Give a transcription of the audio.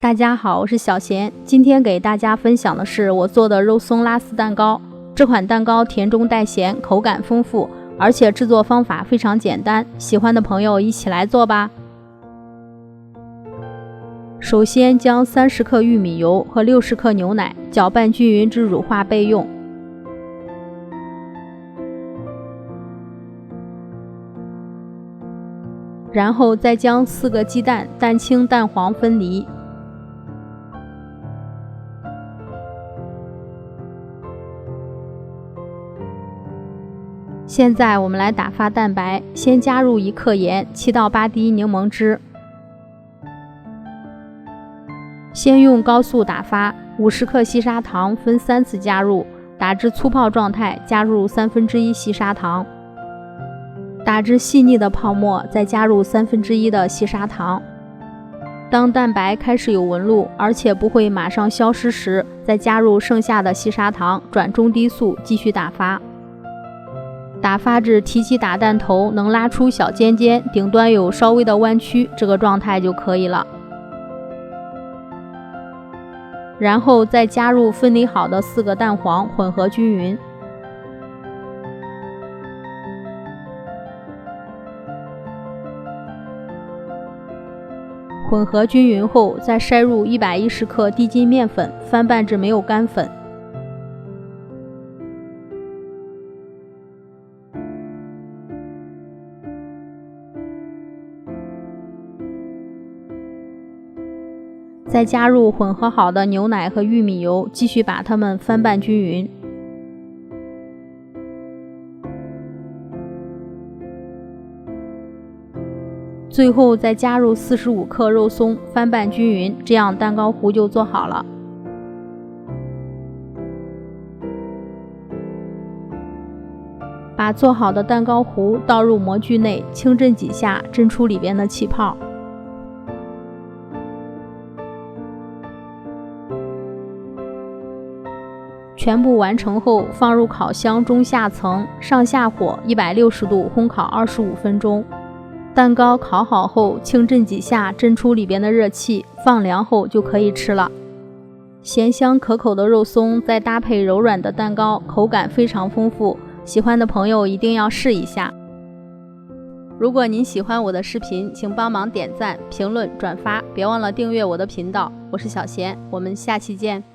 大家好，我是小贤，今天给大家分享的是我做的肉松拉丝蛋糕。这款蛋糕甜中带咸，口感丰富，而且制作方法非常简单，喜欢的朋友一起来做吧。首先将30克玉米油和60克牛奶搅拌均匀至乳化备用。然后再将4个鸡蛋蛋清蛋黄分离。现在我们来打发蛋白，先加入1克盐，7到8滴柠檬汁。先用高速打发，50克细砂糖分3次加入，打至粗泡状态，加入1/3细砂糖。打至细腻的泡沫，再加入1/3的细砂糖。当蛋白开始有纹路，而且不会马上消失时，再加入剩下的细砂糖，转中低速继续打发。打发至提起打蛋头能拉出小尖尖，顶端有稍微的弯曲，这个状态就可以了。然后再加入分离好的4个蛋黄，混合均匀。混合均匀后，再筛入110克低筋面粉，翻拌至没有干粉。再加入混合好的牛奶和玉米油，继续把它们翻拌均匀。最后再加入45克肉松，翻拌均匀，这样蛋糕糊就做好了。把做好的蛋糕糊倒入模具内，轻震几下，震出里边的气泡。全部完成后，放入烤箱中下层，上下火160度烘烤25分钟。蛋糕烤好后，轻震几下，震出里边的热气，放凉后就可以吃了。咸香可口的肉松再搭配柔软的蛋糕，口感非常丰富，喜欢的朋友一定要试一下。如果您喜欢我的视频，请帮忙点赞、评论、转发，别忘了订阅我的频道。我是小贤，我们下期见。